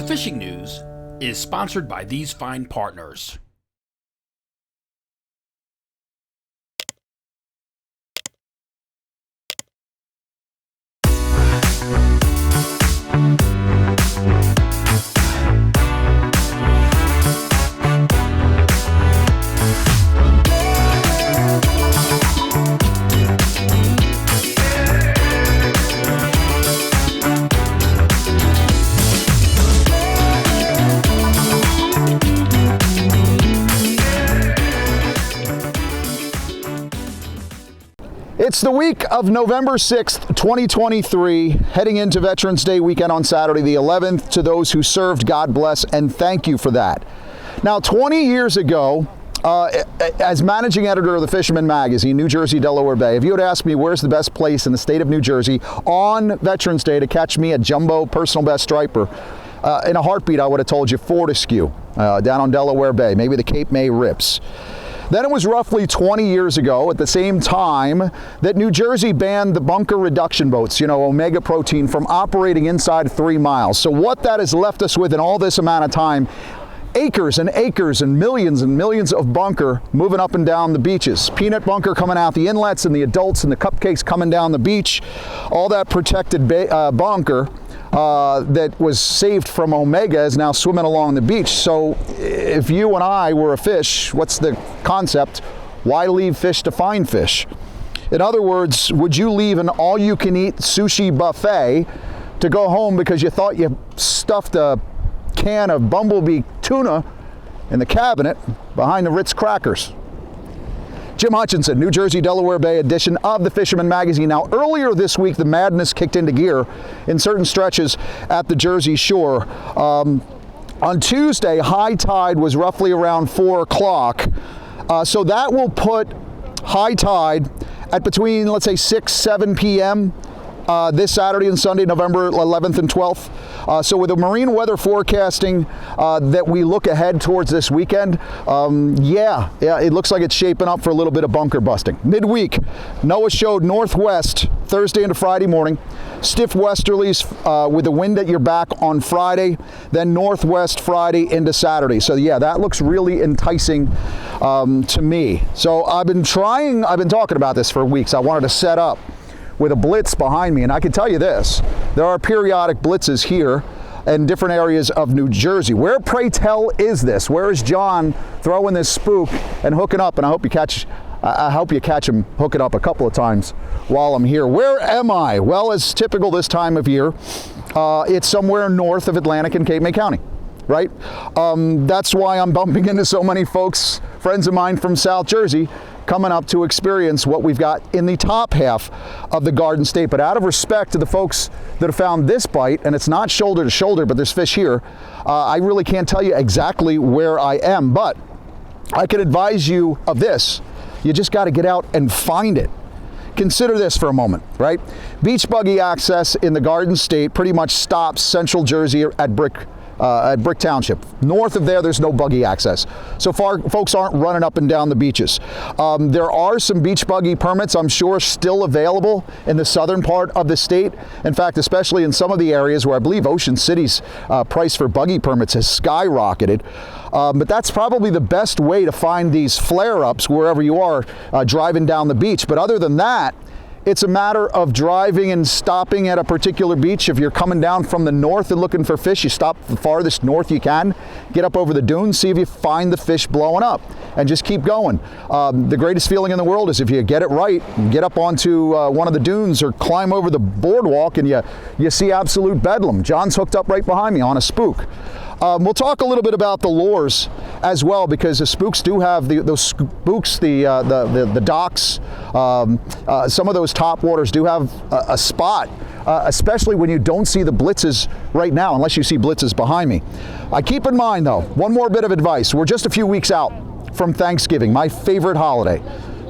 fishing news is sponsored by these fine partners. It's the week of November 6th, 2023, heading into Veterans Day weekend on Saturday the 11th. To those who served, God bless and thank you for that. Now, 20 years ago, as managing editor of the Fisherman magazine, New Jersey, Delaware Bay, if you had asked me where's the best place in the state of New Jersey on Veterans Day to catch me a jumbo personal best striper, in a heartbeat I would have told you Fortescue, down on Delaware Bay, maybe the Cape May Rips. Then it was roughly 20 years ago, at the same time, that New Jersey banned the bunker reduction boats, omega protein, from operating inside 3 miles. So what that has left us with in all this amount of time, acres and acres and millions of bunker moving up and down the beaches. Peanut bunker coming out the inlets and the adults and the cupcakes coming down the beach. All that protected bunker that was saved from omega is now swimming along the beach. So if you and I were a fish, what's the concept? Why leave fish to find fish? In other words, would you leave an all-you-can-eat sushi buffet to go home because you thought you stuffed a can of bumblebee tuna in the cabinet behind the Ritz crackers? Jim Hutchinson, New Jersey, Delaware Bay edition of the Fisherman magazine. Now, earlier this week, the madness kicked into gear in certain stretches at the Jersey Shore. On Tuesday, high tide was roughly around 4 o'clock. So that will put high tide at between, let's say, 6, 7 p.m. This Saturday and Sunday, November 11th and 12th. So with the marine weather forecasting that we look ahead towards this weekend, yeah, it looks like it's shaping up for a little bit of bunker busting. Midweek, NOAA showed northwest Thursday into Friday morning, stiff westerlies with the wind at your back on Friday, then northwest Friday into Saturday. So yeah, that looks really enticing to me. So I've been talking about this for weeks. I wanted to set up with a blitz behind me, and I can tell you this, there are periodic blitzes here in different areas of New Jersey. Where, pray tell, is this? Where is John throwing this spook and hooking up? And I hope you catch him hooking up a couple of times while I'm here. Where am I? Well, as typical this time of year, it's somewhere north of Atlantic and Cape May County, right? That's why I'm bumping into so many folks, friends of mine from South Jersey, coming up to experience what we've got in the top half of the Garden State. But out of respect to the folks that have found this bite, and it's not shoulder to shoulder, but there's fish here, I really can't tell you exactly where I am, but I can advise you of this. You just got to get out and find it. Consider this for a moment, right? Beach buggy access in the Garden State pretty much stops Central Jersey at Brick Township. North of there's no buggy access. So far, folks aren't running up and down the beaches. There are some beach buggy permits, I'm sure, still available in the southern part of the state. In fact, especially in some of the areas where I believe Ocean City's price for buggy permits has skyrocketed. But that's probably the best way to find these flare-ups wherever you are driving down the beach. But other than that, it's a matter of driving and stopping at a particular beach. If you're coming down from the north and looking for fish, you stop the farthest north you can, get up over the dunes, see if you find the fish blowing up, and just keep going. The greatest feeling in the world is if you get it right, and get up onto one of the dunes or climb over the boardwalk and you see absolute bedlam. John's hooked up right behind me on a spook. We'll talk a little bit about the lures as well, because the spooks do have those spooks, the docks, some of those top waters do have a spot, especially when you don't see the blitzes right now, unless you see blitzes behind me. Keep in mind though, one more bit of advice. We're just a few weeks out from Thanksgiving, my favorite holiday,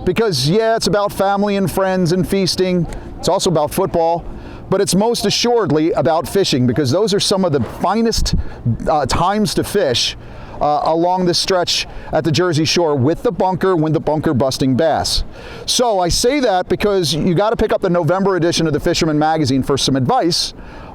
because yeah, it's about family and friends and feasting. It's also about football. But it's most assuredly about fishing, because those are some of the finest times to fish along this stretch at the Jersey Shore with the bunker busting bass. So I say that because you got to pick up the November edition of the Fisherman magazine for some advice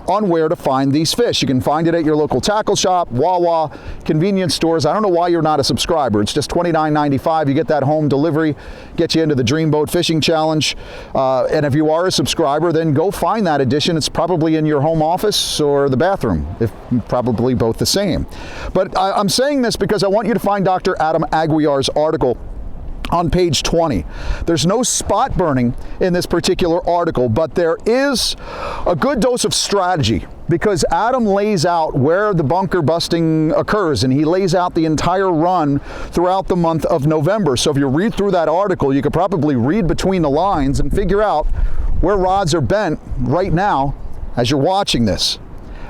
on where to find these fish. You can find it at your local tackle shop, Wawa, convenience stores. I don't know why you're not a subscriber. It's just $29.95. You get that home delivery, get you into the Dreamboat Fishing Challenge. And if you are a subscriber, then go find that edition. It's probably in your home office or the bathroom, if probably both the same. But I'm saying this because I want you to find Dr. Adam Aguiar's article on page 20. There's no spot burning in this particular article, but there is a good dose of strategy, because Adam lays out where the bunker busting occurs, and he lays out the entire run throughout the month of November. So if you read through that article, you could probably read between the lines and figure out where rods are bent right now as you're watching this.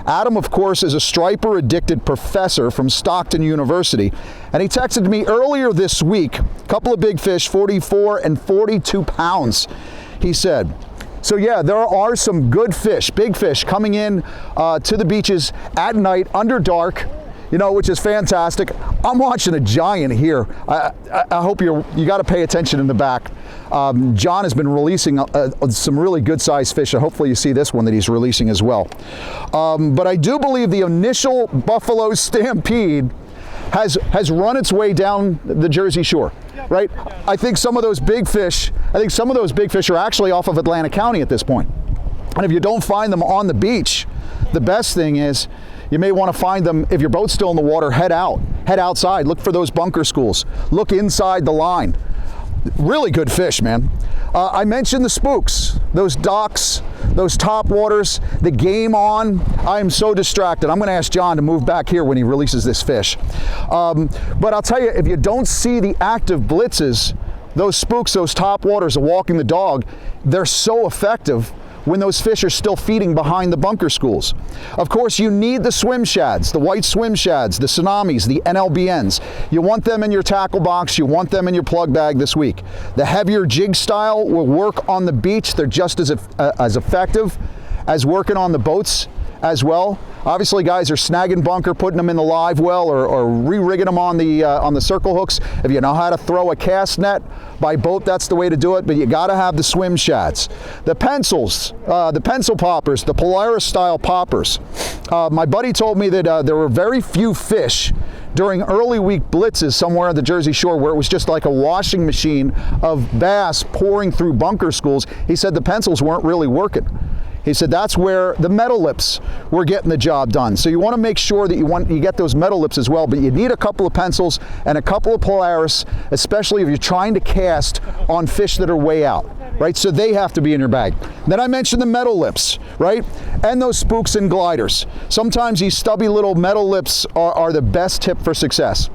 Adam, of course, is a striper-addicted professor from Stockton University, and he texted me earlier this week, a couple of big fish, 44 and 42 pounds, he said. So yeah, there are some good fish, big fish, coming in to the beaches at night, under dark, you know, which is fantastic. I'm watching a giant here. I hope you got to pay attention in the back. John has been releasing some really good sized fish, and hopefully you see this one that he's releasing as well. But I do believe the initial buffalo stampede has run its way down the Jersey Shore, right? I think some of those big fish, are actually off of Atlantic County at this point. And if you don't find them on the beach, the best thing is, you may want to find them, if your boat's still in the water, head outside, look for those bunker schools, look inside the line. Really good fish, man. I mentioned the spooks, those docks, those top waters, the game on. I am so distracted. I'm going to ask John to move back here when he releases this fish. But I'll tell you, if you don't see the active blitzes, those spooks, those top waters of walking the dog, they're so effective when those fish are still feeding behind the bunker schools. Of course, you need the swim shads, the white swim shads, the tsunamis, the NLBNs. You want them in your tackle box, you want them in your plug bag this week. The heavier jig style will work on the beach. They're just as effective as working on the boats as well. Obviously, guys are snagging bunker, putting them in the live well, or re-rigging them on the circle hooks. If you know how to throw a cast net by boat, that's the way to do it, but you gotta have the swim shads. The pencils, the pencil poppers, the Polaris style poppers. My buddy told me that there were very few fish during early week blitzes somewhere on the Jersey Shore where it was just like a washing machine of bass pouring through bunker schools. He said the pencils weren't really working. He said that's where the metal lips were getting the job done. So you want to make sure that you get those metal lips as well, but you need a couple of pencils and a couple of Polaris, especially if you're trying to cast on fish that are way out, right? So they have to be in your bag. Then I mentioned the metal lips, right? And those spooks and gliders. Sometimes these stubby little metal lips are the best tip for success.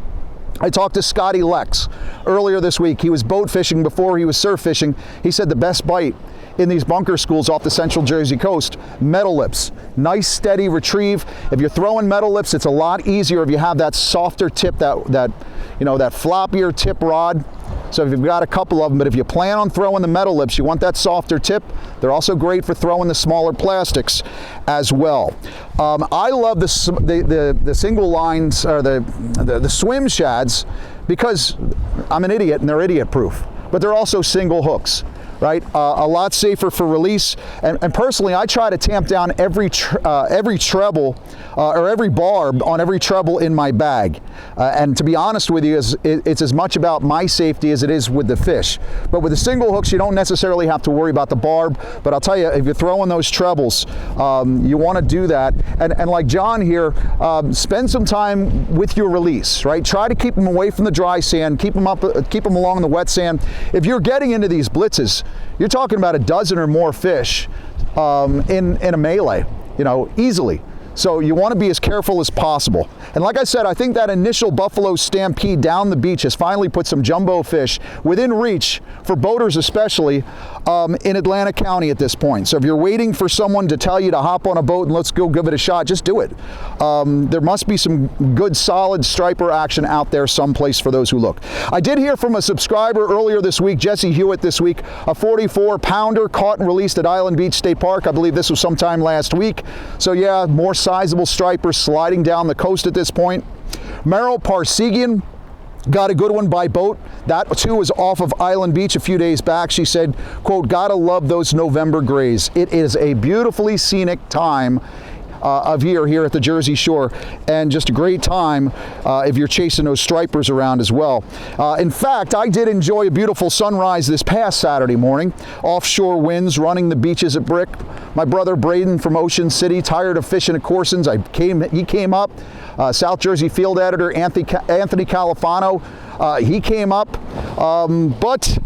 I talked to Scotty Lex earlier this week. He was boat fishing before he was surf fishing. He said the best bite in these bunker schools off the central Jersey coast, metal lips. Nice steady retrieve. If you're throwing metal lips, it's a lot easier if you have that softer tip, that floppier tip rod. So if you've got a couple of them, but if you plan on throwing the metal lips, you want that softer tip. They're also great for throwing the smaller plastics as well. I love the single lines, or the swim shads, because I'm an idiot and they're idiot proof, but they're also single hooks. Right, a lot safer for release, and personally, I try to tamp down every treble or every barb on every treble in my bag. And to be honest with you, it's as much about my safety as it is with the fish. But with the single hooks, you don't necessarily have to worry about the barb. But I'll tell you, if you're throwing those trebles, you want to do that. And like John here, spend some time with your release. Right, try to keep them away from the dry sand, keep them along the wet sand. If you're getting into these blitzes, you're talking about a dozen or more fish in a melee, easily. So you want to be as careful as possible. And like I said, I think that initial buffalo stampede down the beach has finally put some jumbo fish within reach, for boaters especially, in Atlantic County at this point. So if you're waiting for someone to tell you to hop on a boat and let's go give it a shot, just do it. There must be some good solid striper action out there someplace for those who look. I did hear from a subscriber earlier this week, Jesse Hewitt this week, a 44-pounder caught and released at Island Beach State Park. I believe this was sometime last week. So yeah, more sizable stripers sliding down the coast at this point. Merrill Parsegian got a good one by boat. That too was off of Island Beach a few days back. She said, quote, "Gotta love those November grays. It is a beautifully scenic time of year here at the Jersey Shore, and just a great time if you're chasing those stripers around as well. In fact, I did enjoy a beautiful sunrise this past Saturday morning. Offshore winds running the beaches at Brick. My brother Braden from Ocean City, tired of fishing at Corson's, he came up. South Jersey field editor Anthony Califano, he came up, but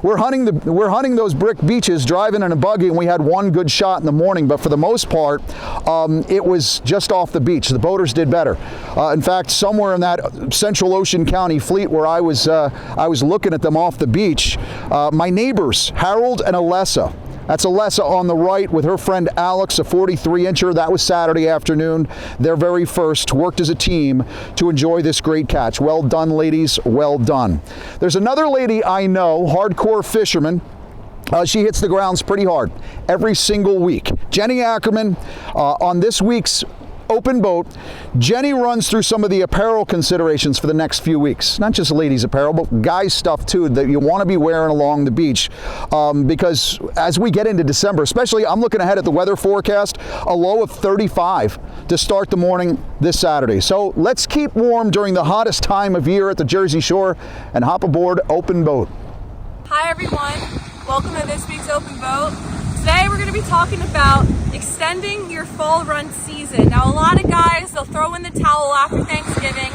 we're hunting those brick beaches, driving in a buggy, and we had one good shot in the morning, but for the most part, it was just off the beach. The boaters did better. In fact, somewhere in that Central Ocean County fleet where I was looking at them off the beach, my neighbors, Harold and Alessa. That's Alessa on the right with her friend Alex, a 43-incher. That was Saturday afternoon. Their very first, worked as a team to enjoy this great catch. Well done, ladies, well done. There's another lady I know, hardcore fisherman. She hits the grounds pretty hard every single week. Jenny Ackerman, on this week's open boat, Jenny runs through some of the apparel considerations for the next few weeks. Not just ladies apparel, but guys stuff too that you want to be wearing along the beach, because as we get into December, especially, I'm looking ahead at the weather forecast, a low of 35 to start the morning this Saturday. So let's keep warm during the hottest time of year at the Jersey Shore and hop aboard Open Boat. Hi everyone, welcome to this week's Open Boat. Today we're going to be talking about extending your fall run season. Now a lot of guys, they'll throw in the towel after Thanksgiving,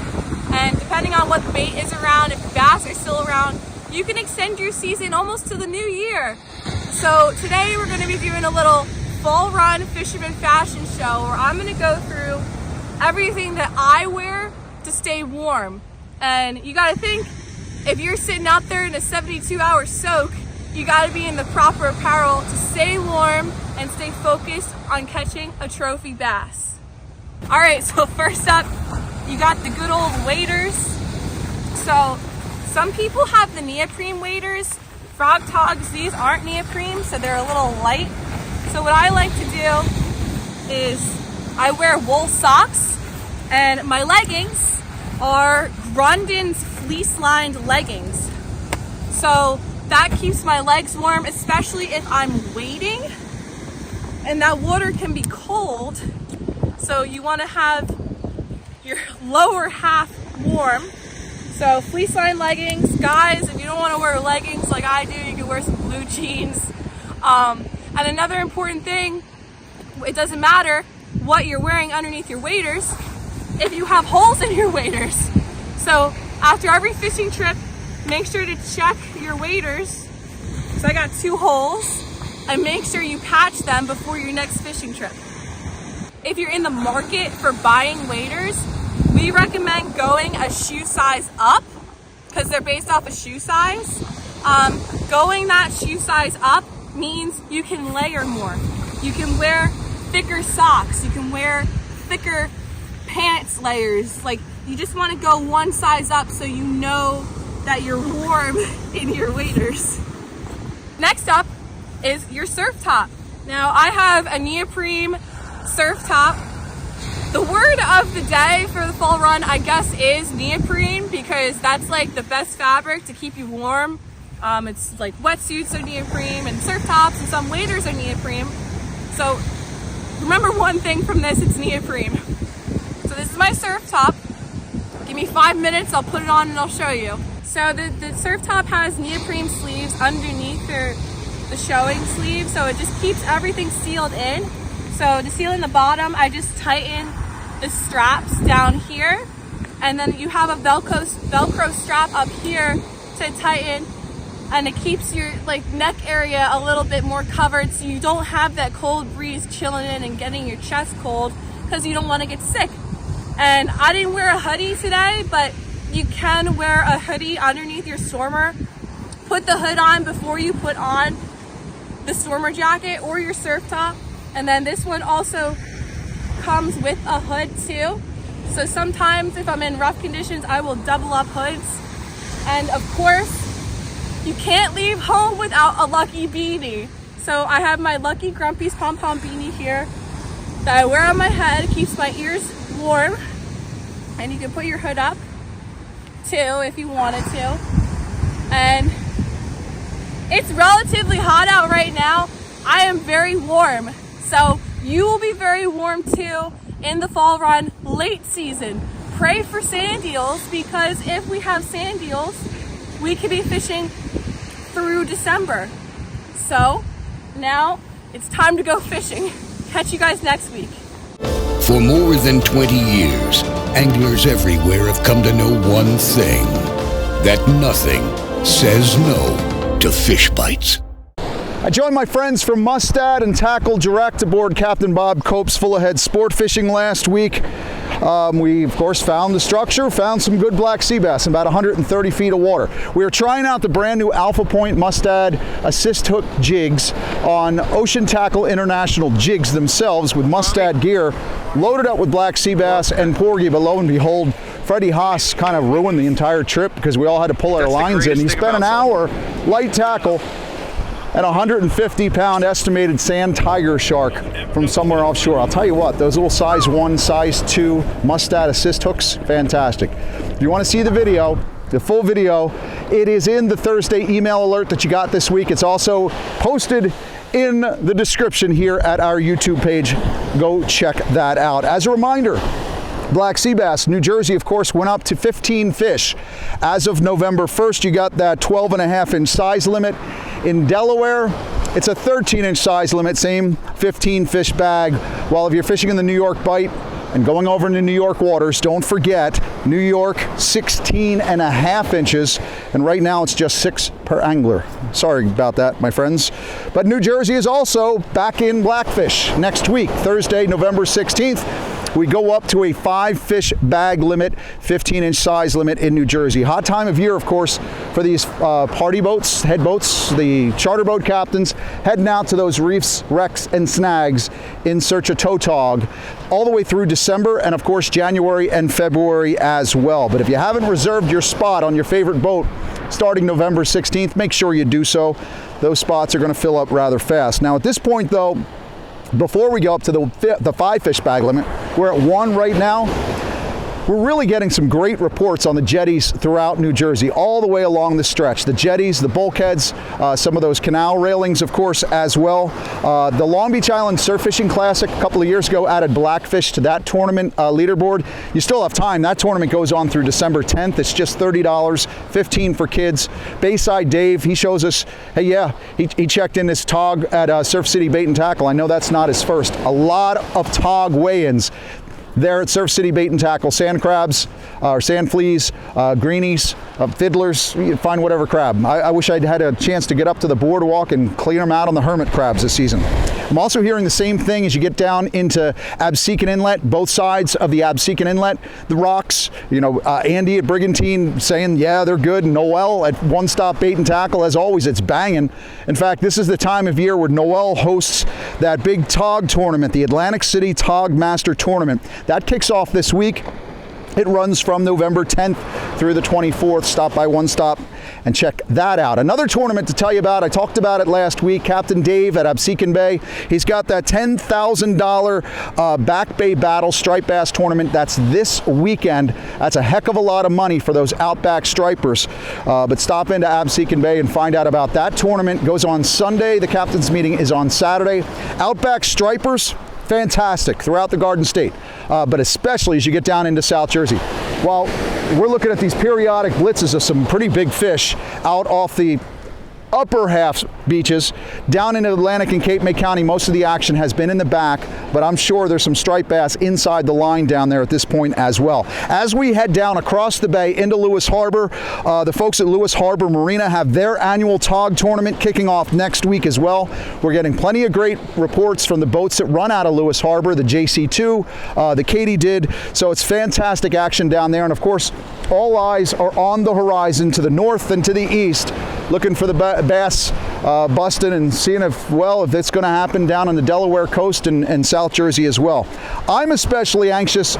and depending on what bait is around, if bass are still around, you can extend your season almost to the new year. So today we're going to be doing a little fall run fisherman fashion show where I'm going to go through everything that I wear to stay warm. And you got to think, if you're sitting out there in a 72-hour soak, you got to be in the proper apparel to stay warm and stay focused on catching a trophy bass. All right, so first up, you got the good old waders. So some people have the neoprene waders. Frog Togs, these aren't neoprene, so they're a little light. So what I like to do is I wear wool socks, and my leggings are Grundon's fleece-lined leggings. So that keeps my legs warm, especially if I'm wading, and that water can be cold. So you want to have your lower half warm. So fleece-lined leggings. Guys, if you don't want to wear leggings like I do, you can wear some blue jeans. And another important thing, it doesn't matter what you're wearing underneath your waders if you have holes in your waders. So after every fishing trip, make sure to check your waders. So I got 2 holes, and make sure you patch them before your next fishing trip. If you're in the market for buying waders, we recommend going a shoe size up because they're based off a shoe size. Going that shoe size up means you can layer more. You can wear thicker socks. You can wear thicker pants layers. Like, you just want to go one size up so you know that you're warm in your waders. Next up is your surf top. Now I have a neoprene surf top. The word of the day for the fall run, I guess, is neoprene because that's like the best fabric to keep you warm. It's like wetsuits are neoprene and surf tops and some waders are neoprene. So remember one thing from this, it's neoprene. So this is my surf top. Give me 5 minutes, I'll put it on and I'll show you. So the surf top has neoprene sleeves underneath the showing sleeve, so it just keeps everything sealed in. So to seal in the bottom, I just tighten the straps down here, and then you have a Velcro strap up here to tighten, and it keeps your neck area a little bit more covered so you don't have that cold breeze chilling in and getting your chest cold because you don't want to get sick. And I didn't wear a hoodie today, but you can wear a hoodie underneath your stormer. Put the hood on before you put on the stormer jacket or your surf top. And then this one also comes with a hood too. So sometimes if I'm in rough conditions, I will double up hoods. And of course, you can't leave home without a Lucky beanie. So I have my Lucky Grumpy's pom-pom beanie here that I wear on my head. It keeps my ears warm. And you can put your hood up too if you wanted to. And it's relatively hot out right now. I am very warm. So You will be very warm too in the fall run late season. Pray for sand eels, because if we have sand eels, we could be fishing through December. So now it's time to go fishing. Catch you guys next week. For more than 20 years, anglers everywhere have come to know one thing: that nothing says no to fish bites. I joined my friends from Mustad and Tackle Direct aboard Captain Bob Cope's Full Ahead Sport Fishing last week. We, of course, found the structure, found some good black sea bass in about 130 feet of water. We are trying out the brand new Alpha Point Mustad assist hook jigs on Ocean Tackle International jigs themselves with Mustad gear, loaded up with black sea bass and porgy, but lo and behold, Freddie Haas kind of ruined the entire trip because we all had to pull our lines in. He spent an hour light tackle and a 150-pound estimated sand tiger shark from somewhere offshore. I'll tell you what, those little size 1, size 2 Mustad assist hooks, fantastic. If you want to see the video, the full video, it is in the Thursday email alert that you got this week. It's also posted in the description here at our YouTube page. Go check that out. As a reminder, black sea bass, New Jersey, of course, went up to 15 fish. As of November 1st, you got that 12.5-inch size limit. In Delaware, it's a 13-inch size limit, same 15 fish bag. While if you're fishing in the New York Bight and going over into New York waters, don't forget, New York, 16.5 inches, and right now it's just 6 per angler. Sorry about that, my friends. But New Jersey is also back in blackfish next week, Thursday, November 16th. We go up to a 5 fish bag limit, 15-inch size limit in New Jersey. Hot time of year, of course, for these party boats, head boats, the charter boat captains, heading out to those reefs, wrecks, and snags in search of tautog all the way through December and, of course, January and February as well. But if you haven't reserved your spot on your favorite boat starting November 16th, make sure you do so. Those spots are going to fill up rather fast. Now, at this point, though, before we go up to the 5 fish bag limit, we're at 1 right now. We're really getting some great reports on the jetties throughout New Jersey, all the way along the stretch. The jetties, the bulkheads, some of those canal railings, of course, as well. The Long Beach Island Surf Fishing Classic a couple of years ago added blackfish to that tournament leaderboard. You still have time. That tournament goes on through December 10th. It's just $30, $15 for kids. Bayside Dave, he shows us, hey, yeah, he checked in his tog at Surf City Bait and Tackle. I know that's not his first. A lot of tog weigh-ins there at Surf City Bait and Tackle. Sand crabs, or sand fleas, greenies, fiddlers, you find whatever crab. I wish I'd had a chance to get up to the boardwalk and clear them out on the hermit crabs this season. I'm also hearing the same thing as you get down into Absecon Inlet, both sides of the Absecon Inlet, the rocks, you know, Andy at Brigantine saying, yeah, they're good. Noel at One Stop Bait and Tackle, as always, it's banging. In fact, this is the time of year where Noel hosts that big tog tournament, the Atlantic City Tog Master Tournament. That kicks off this week. It runs from November 10th through the 24th. Stop by One Stop and check that out. Another tournament to tell you about, I talked about it last week, Captain Dave at Absecon Bay. He's got that $10,000 Back Bay Battle Striped Bass Tournament. That's this weekend. That's a heck of a lot of money for those Outback Stripers. But stop into Absecon Bay and find out about that tournament. Goes on Sunday. The captain's meeting is on Saturday. Outback Stripers, fantastic throughout the Garden State, but especially as you get down into South Jersey. Well, we're looking at these periodic blitzes of some pretty big fish out off the upper half beaches down into Atlantic and Cape May County. Most of the action has been in the back, but I'm sure there's some striped bass inside the line down there at this point as well. As we head down across the bay into Lewis Harbor, the folks at Lewis Harbor Marina have their annual tog tournament kicking off next week as well. We're getting plenty of great reports from the boats that run out of Lewis Harbor, the JC2, the Katy did, so it's fantastic action down there. And of course, all eyes are on the horizon to the north and to the east, looking for the bass busting and seeing if it's going to happen down on the Delaware coast and South Jersey as well. I'm especially anxious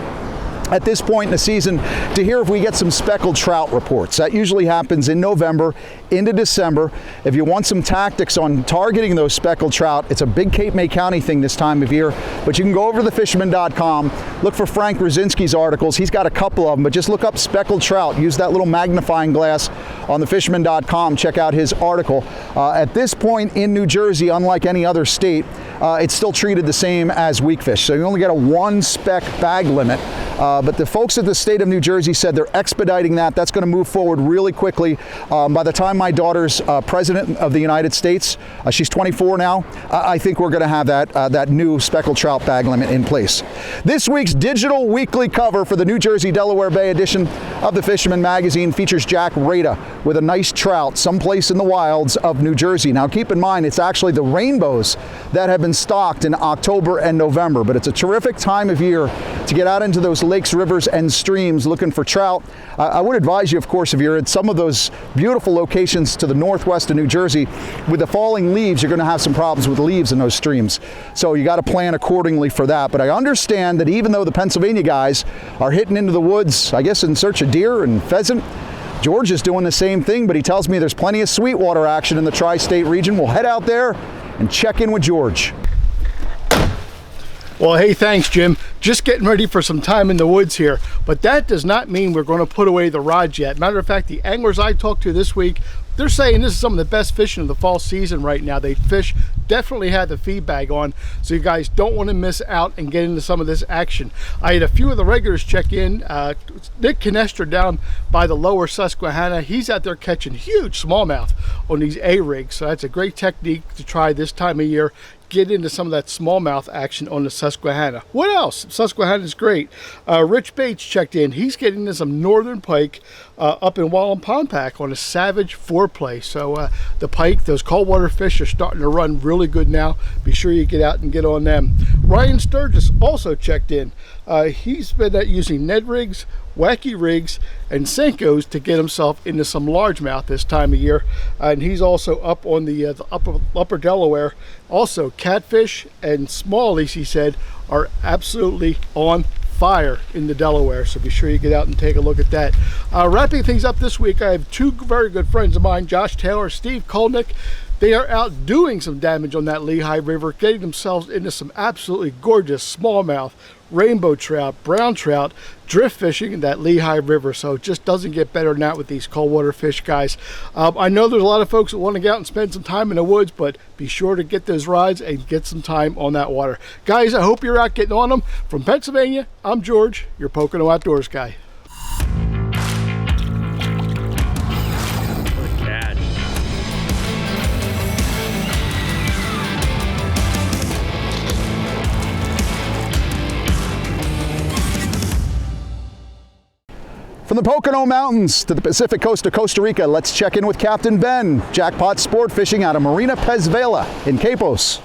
at this point in the season to hear if we get some speckled trout reports. That usually happens in November into December. If you want some tactics on targeting those speckled trout, it's a big Cape May County thing this time of year, but you can go over to thefisherman.com, look for Frank Rosinski's articles. He's got a couple of them, but just look up speckled trout. Use that little magnifying glass on thefisherman.com. Check out his article. At this point in New Jersey, unlike any other state, it's still treated the same as weak fish. So you only get a 1 spec bag limit. But the folks at the state of New Jersey said they're expediting that. That's going to move forward really quickly. By the time my daughter's president of the United States, she's 24 now, I think we're going to have that new speckled trout bag limit in place. This week's digital weekly cover for the New Jersey Delaware Bay edition of the Fisherman magazine features Jack Rada with a nice trout someplace in the wilds of New Jersey. Now keep in mind, it's actually the rainbows that have been stocked in October and November, but it's a terrific time of year to get out into those lakes, rivers, and streams looking for trout. I would advise you, of course, if you're at some of those beautiful locations to the northwest of New Jersey, with the falling leaves, you're going to have some problems with leaves in those streams. So you got to plan accordingly for that. But I understand that even though the Pennsylvania guys are hitting into the woods, I guess in search of deer and pheasant, George is doing the same thing, but he tells me there's plenty of sweetwater action in the tri-state region. We'll head out there and check in with George. Well, hey, thanks, Jim. Just getting ready for some time in the woods here, but that does not mean we're going to put away the rods yet. Matter of fact, the anglers I talked to this week, they're saying this is some of the best fishing of the fall season right now. They fish definitely had the feed bag on, so you guys don't want to miss out and get into some of this action. I had a few of the regulars check in. Nick Canestra down by the lower Susquehanna, he's out there catching huge smallmouth on these A-rigs, so that's a great technique to try this time of year. Get into some of that smallmouth action on the Susquehanna. What else? Susquehanna is great. Rich Bates checked in. He's getting into some northern pike up in Wallen Pond Pack on a Savage 4-play. So the pike, those cold water fish are starting to run really good now. Be sure you get out and get on them. Ryan Sturgis also checked in. He's been using Ned rigs, wacky rigs, and Senkos to get himself into some largemouth this time of year. And he's also up on the upper Delaware. Also, catfish and smallies, he said, are absolutely on fire in the Delaware, so be sure you get out and take a look at that. Wrapping things up this week, I have two very good friends of mine, Josh Taylor, Steve Kolnick. They are out doing some damage on that Lehigh River, getting themselves into some absolutely gorgeous smallmouth, rainbow trout, brown trout, drift fishing in that Lehigh River. So it just doesn't get better than that with these cold water fish, guys. I know there's a lot of folks that want to get out and spend some time in the woods, but be sure to get those rods and get some time on that water. Guys, I hope you're out getting on them. From Pennsylvania, I'm George, your Pocono Outdoors Guy. From the Pocono Mountains to the Pacific coast of Costa Rica, let's check in with Captain Ben, Jackpot Sport Fishing out of Marina Pez Vela in Capos.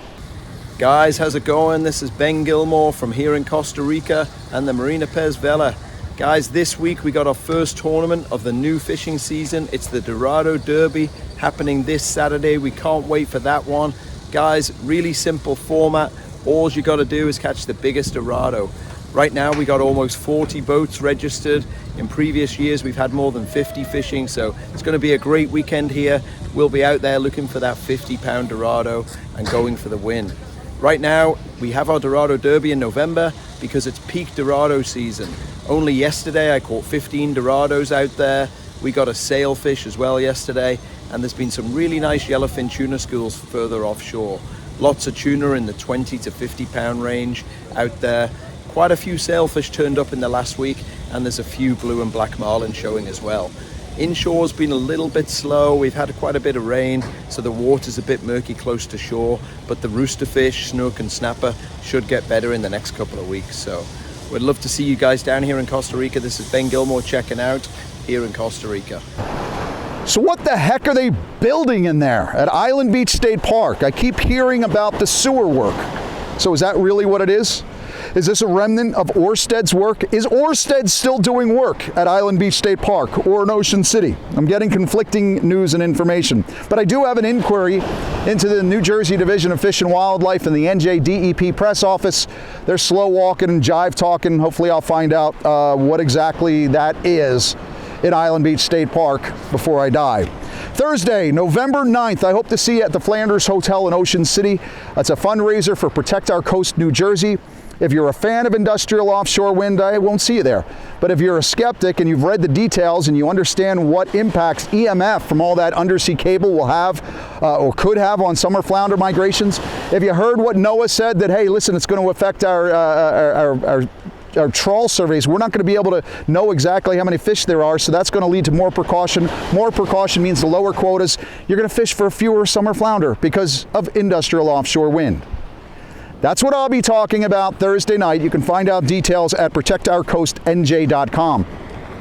Guys, how's it going? This is Ben Gilmore from here in Costa Rica and the Marina Pez Vela. Guys, this week we got our first tournament of the new fishing season. It's the Dorado Derby happening this Saturday. We can't wait for that one. Guys, really simple format. All you got to do is catch the biggest Dorado. Right now we got almost 40 boats registered. In previous years we've had more than 50 fishing, so it's going to be a great weekend here. We'll be out there looking for that 50-pound Dorado and going for the win. Right now we have our Dorado Derby in November because it's peak Dorado season. Only yesterday I caught 15 Dorados out there. We got a sailfish as well yesterday, and there's been some really nice yellowfin tuna schools further offshore. Lots of tuna in the 20 to 50-pound range out there. Quite a few sailfish turned up in the last week, and there's a few blue and black marlin showing as well. Inshore's been a little bit slow. We've had quite a bit of rain, so the water's a bit murky close to shore, but the roosterfish, snook and snapper should get better in the next couple of weeks. So we'd love to see you guys down here in Costa Rica. This is Ben Gilmore checking out here in Costa Rica. So what the heck are they building in there at Island Beach State Park? I keep hearing about the sewer work. So is that really what it is? Is this a remnant of Orsted's work? Is Orsted still doing work at Island Beach State Park or in Ocean City? I'm getting conflicting news and information. But I do have an inquiry into the New Jersey Division of Fish and Wildlife and the NJDEP press office. They're slow walking and jive talking. Hopefully I'll find out what exactly that is in Island Beach State Park before I die. Thursday, November 9th, I hope to see you at the Flanders Hotel in Ocean City. That's a fundraiser for Protect Our Coast, New Jersey. If you're a fan of industrial offshore wind, I won't see you there. But if you're a skeptic and you've read the details and you understand what impacts EMF from all that undersea cable will have or could have on summer flounder migrations, if you heard what NOAA said that, hey, listen, it's going to affect our trawl surveys, we're not going to be able to know exactly how many fish there are, so that's going to lead to more precaution. More precaution means the lower quotas. You're going to fish for fewer summer flounder because of industrial offshore wind. That's what I'll be talking about Thursday night. You can find out details at protectourcoastnj.com.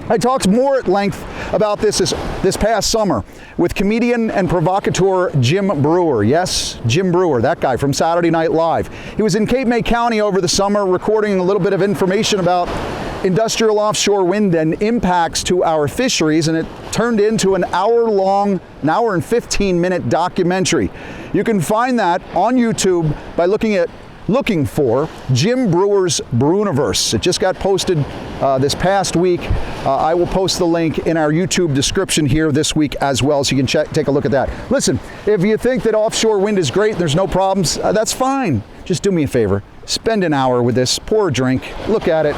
I talked more at length about this past summer with comedian and provocateur Jim Breuer. Yes, Jim Breuer, that guy from Saturday Night Live. He was in Cape May County over the summer recording a little bit of information about industrial offshore wind and impacts to our fisheries, and it turned into an hour and 15-minute documentary. You can find that on YouTube by looking for Jim Breuer's Bruniverse. It just got posted this past week. I will post the link in our YouTube description here this week as well, so you can take a look at that. Listen, if you think that offshore wind is great and there's no problems, that's fine. Just do me a favor. Spend an hour with this, pour a drink, look at it,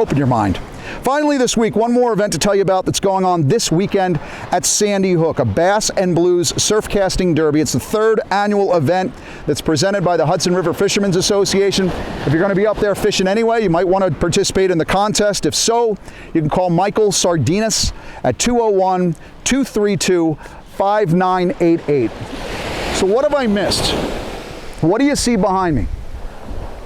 open your mind. Finally this week, one more event to tell you about that's going on this weekend at Sandy Hook, a Bass and Blues Surf Casting Derby. It's the 3rd annual event that's presented by the Hudson River Fishermen's Association. If you're going to be up there fishing anyway, you might want to participate in the contest. If so, you can call Michael Sardinas at 201-232-5988. So what have I missed? What do you see behind me?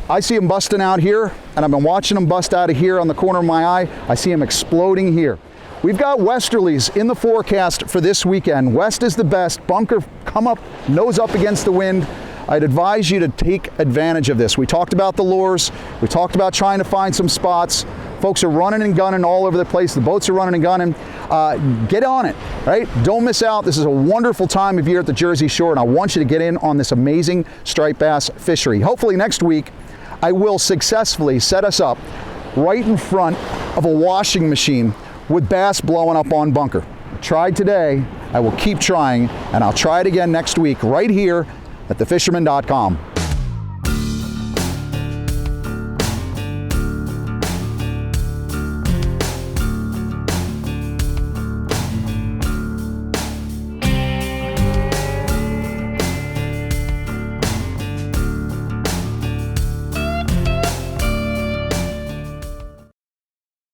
I see them busting out here, and I've been watching them bust out of here on the corner of my eye. I see them exploding here. We've got westerlies in the forecast for this weekend. West is the best. Bunker come up, nose up against the wind. I'd advise you to take advantage of this. We talked about the lures. We talked about trying to find some spots. Folks are running and gunning all over the place. The boats are running and gunning. Get on it, right? Don't miss out. This is a wonderful time of year at the Jersey Shore, and I want you to get in on this amazing striped bass fishery. Hopefully next week, I will successfully set us up right in front of a washing machine with bass blowing up on bunker. I tried today, I will keep trying, and I'll try it again next week right here at thefisherman.com.